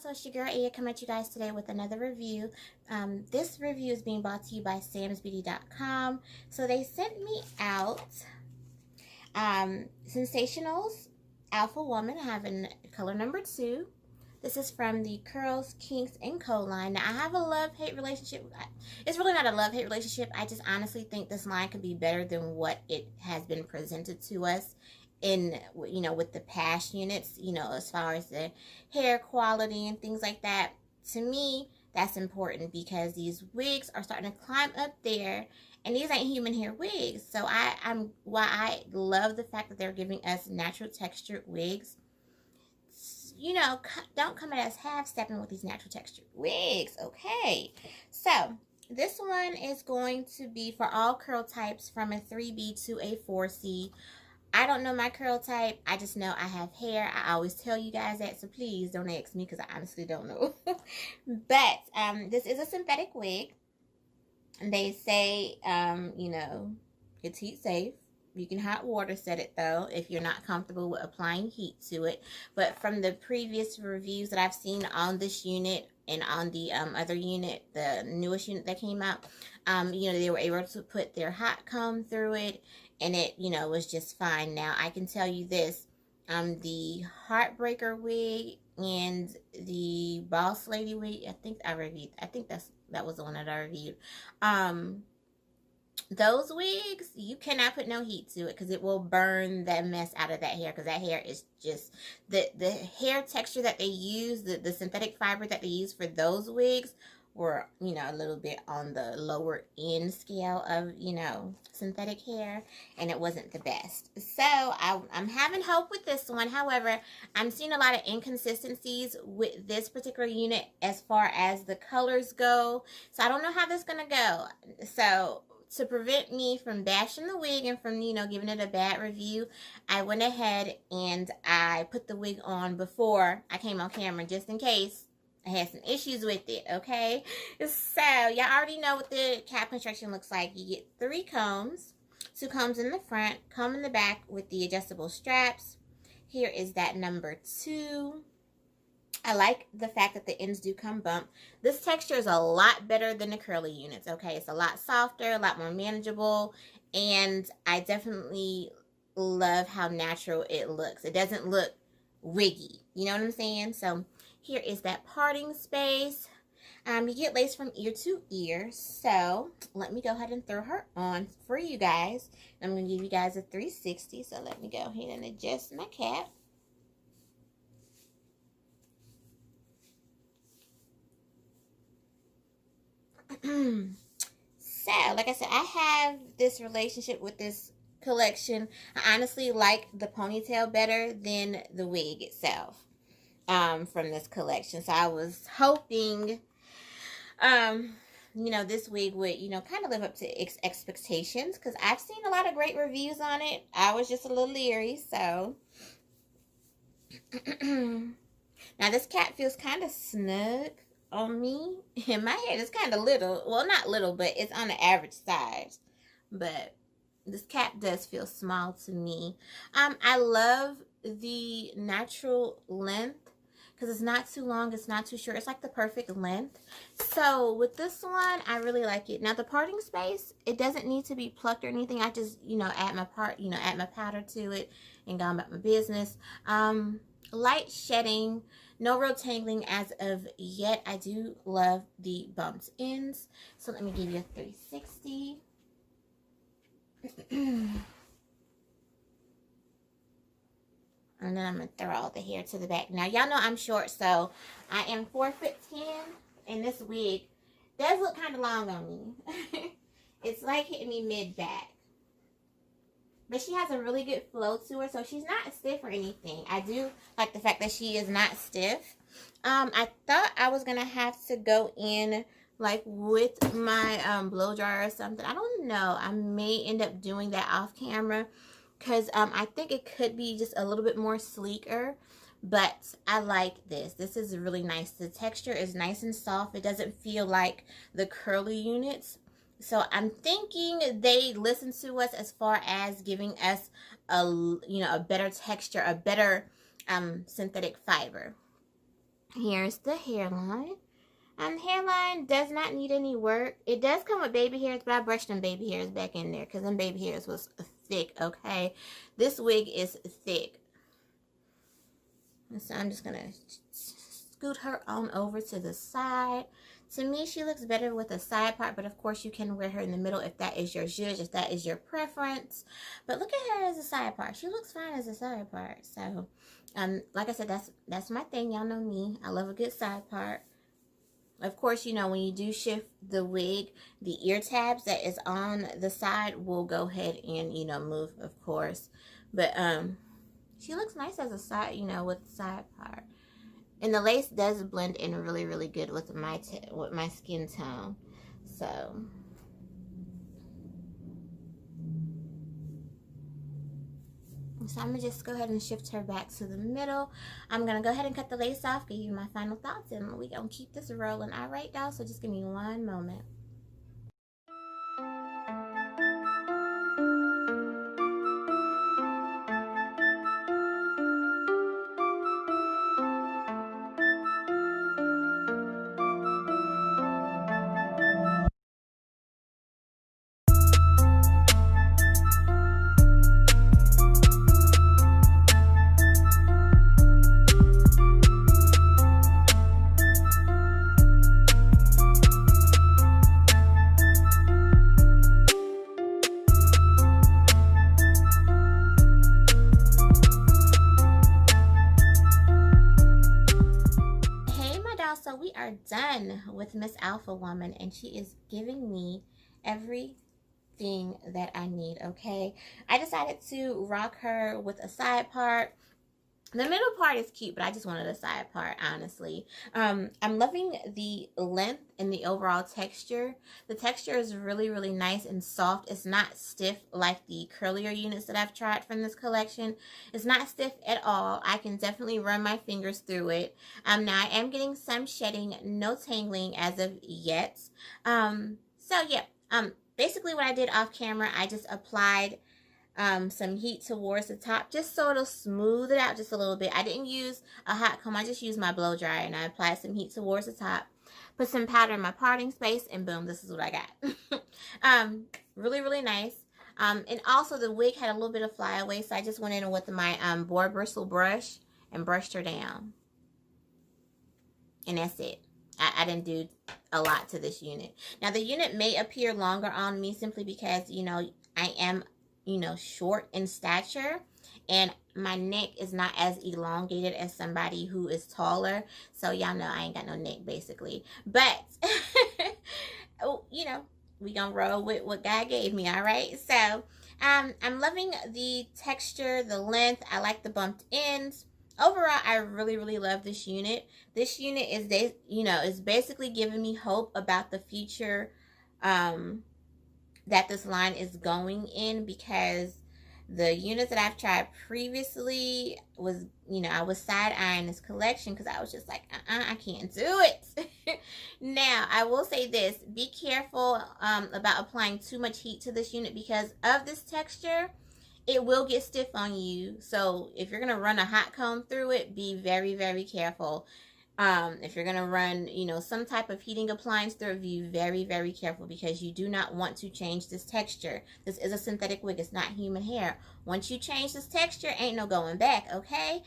So it's your girl Aya coming at you guys today with another review. This review is being brought to you by samsbeauty.com. So they sent me out Sensational's Alpha Woman. I have in color number 2. This is from the Curls, Kinks, and Co line. Now, I have a love-hate relationship. It's really not a love-hate relationship. I just honestly think this line could be better than what it has been presented to us in, with the past units, as far as the hair quality and things like that. To me, that's important because these wigs are starting to climb up there, and these ain't human hair wigs. So I love the fact that they're giving us natural textured wigs. Don't come at us half-stepping with these natural textured wigs, okay? So, this one is going to be for all curl types from a 3B to a 4C. I don't know my curl type. I just know I have hair. I always tell you guys that, so please don't ask me because I honestly don't know. But, this is a synthetic wig. And they say, it's heat safe. You can hot water set it, though, if you're not comfortable with applying heat to it. But from the previous reviews that I've seen on this unit and on the other unit, the newest unit that came out, they were able to put their hot comb through it, and it, was just fine. Now, I can tell you this, the Heartbreaker wig and the Boss Lady wig, I think that was the one that I reviewed. Those wigs, you cannot put no heat to it because it will burn that mess out of that hair, because that hair is just, the hair texture that they use, the synthetic fiber that they use for those wigs were, a little bit on the lower end scale of, synthetic hair, and it wasn't the best. So, I'm having hope with this one. However, I'm seeing a lot of inconsistencies with this particular unit as far as the colors go. So, I don't know how this is going to go. So, to prevent me from bashing the wig and from, giving it a bad review, I went ahead and I put the wig on before I came on camera, just in case I had some issues with it, okay? So, y'all already know what the cap construction looks like. You get 3 combs, 2 combs in the front, comb in the back with the adjustable straps. Here is that number 2. I like the fact that the ends do come bump. This texture is a lot better than the curly units, okay? It's a lot softer, a lot more manageable, and I definitely love how natural it looks. It doesn't look wiggy, you know what I'm saying? So here is that parting space. You get lace from ear to ear, so let me go ahead and throw her on for you guys. I'm going to give you guys a 360, so let me go ahead and adjust my cap. So, like I said, I have this relationship with this collection. I honestly like the ponytail better than the wig itself from this collection. So I was hoping, this wig would, kind of live up to expectations, because I've seen a lot of great reviews on it. I was just a little leery, so. Now, this cap feels kind of snug on me, and my head is kind of little. Well, not little, but it's on the average size. But this cap does feel small to me. I love the natural length, because it's not too long, it's not too short. It's like the perfect length. So with this one, I really like it. Now, the parting space, it doesn't need to be plucked or anything. I just, add my powder to it and go about my business. Light shedding, no real tangling as of yet. I do love the bumped ends. So let me give you a 360. And then I'm going to throw all the hair to the back. Now, y'all know I'm short, so I am 4'10", and this wig does look kind of long on me. It's like hitting me mid-back. But she has a really good flow to her, so she's not stiff or anything. I do like the fact that she is not stiff. I thought I was going to have to go in, like, with my blow dryer or something. I don't know. I may end up doing that off camera, because I think it could be just a little bit more sleeker. But I like this. This is really nice. The texture is nice and soft. It doesn't feel like the curly units. So I'm thinking they listen to us as far as giving us a better texture, a better synthetic fiber. Here's the hairline. Hairline does not need any work. It does come with baby hairs, but I brushed them baby hairs back in there because them baby hairs was thick, okay? This wig is thick. And so I'm just going to scoot her on over to the side. To me, she looks better with a side part, but of course you can wear her in the middle if that is your zhuzh, if that is your preference. But look at her as a side part. She looks fine as a side part. So, like I said, that's my thing. Y'all know me. I love a good side part. Of course, you know, when you do shift the wig, the ear tabs that is on the side will go ahead and, you know, move, of course. But she looks nice as a side, you know, with the side part. And the lace does blend in really, really good with my skin tone. So I'm going to just go ahead and shift her back to the middle. I'm going to go ahead and cut the lace off, give you my final thoughts, and we're going to keep this rolling. All right, y'all, so just give me one moment. So we are done with Miss Alpha Woman, and she is giving me everything that I need, okay? I decided to rock her with a side part. The middle part is cute, but I just wanted a side part, honestly. I'm loving the length and the overall texture. The texture is really, really nice and soft. It's not stiff like the curlier units that I've tried from this collection. It's not stiff at all. I can definitely run my fingers through it. Now I am getting some shedding, no tangling as of yet. So yeah, basically what I did off camera, I just applied some heat towards the top just so it'll smooth it out just a little bit. I didn't use a hot comb. I just used my blow dryer, and I applied some heat towards the top, put some powder in my parting space, and boom, this is what I got. Really, really nice. And also the wig had a little bit of flyaway, so I just went in with my boar bristle brush and brushed her down. And that's it. I didn't do a lot to this unit. Now the unit may appear longer on me simply because, you know, I am, you know, short in stature, and my neck is not as elongated as somebody who is taller. So y'all know I ain't got no neck basically, but you know, we gonna roll with what God gave me. All right, so I'm loving the texture, the length. I like the bumped ends. Overall, I really, really love this unit. This unit is, you know, is basically giving me hope about the future that this line is going in, because the units that I've tried previously was, you know, I was side-eyeing this collection because I was just like, I can't do it. Now, I will say this. Be careful about applying too much heat to this unit because of this texture. It will get stiff on you. So if you're going to run a hot comb through it, be very, very careful. If you're going to run, you know, some type of heating appliance through it, be very, very careful because you do not want to change this texture. This is a synthetic wig. It's not human hair. Once you change this texture, ain't no going back, okay?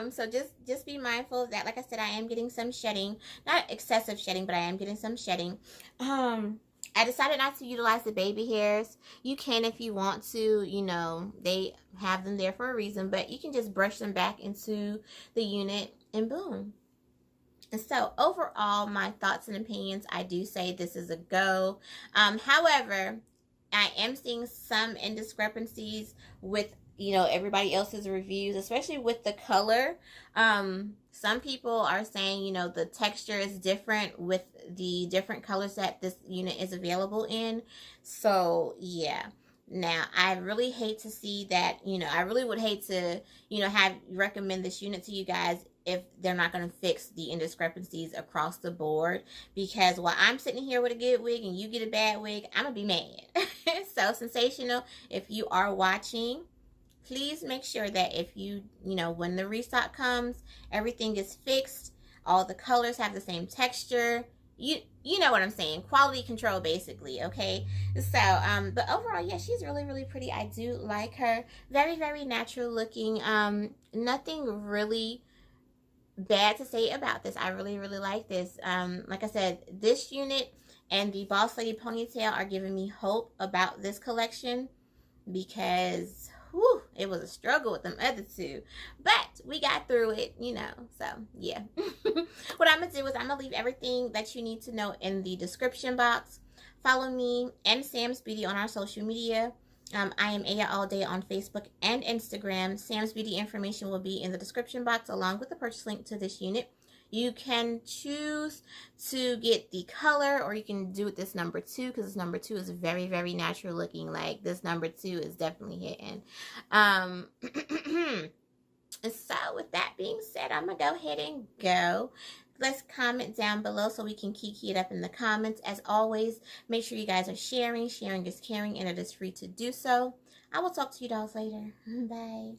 So just be mindful of that. Like I said, I am getting some shedding. Not excessive shedding, but I am getting some shedding. I decided not to utilize the baby hairs. You can if you want to, you know, they have them there for a reason, but you can just brush them back into the unit and boom. And so overall, my thoughts and opinions, I do say this is a go. However, I am seeing some indiscrepancies with, you know, everybody else's reviews, especially with the color. Some people are saying, you know, the texture is different with the different colors that this unit is available in. So yeah. Now, I really hate to see that, you know, I really would hate to, you know, recommend this unit to you guys if they're not going to fix the indiscrepancies across the board, because while I'm sitting here with a good wig and you get a bad wig, I'm going to be mad. So, Sensational, if you are watching, please make sure that if you know, when the restock comes, everything is fixed. All the colors have the same texture. You know what I'm saying. Quality control, basically, okay? So, but overall, yeah, she's really, really pretty. I do like her. Very, very natural looking. Nothing really bad to say about this. I really, really like this. Like I said, this unit and the Boss Lady ponytail are giving me hope about this collection, because whew, it was a struggle with them other two, but we got through it, you know. So yeah. What I'm gonna do is I'm gonna leave everything that you need to know in the description box. Follow me and Sam's Beauty on our social media. I am Aya All Day on Facebook and Instagram. Sam's Beauty information will be in the description box along with the purchase link to this unit. You can choose to get the color, or you can do it this number 2, because this number 2 is very, very natural looking. Like, this number 2 is definitely hitting. So with that being said, I'm gonna go ahead and go. Let's comment down below so we can kiki it up in the comments. As always, make sure you guys are sharing. Sharing is caring, and it is free to do so. I will talk to you dolls later. Bye.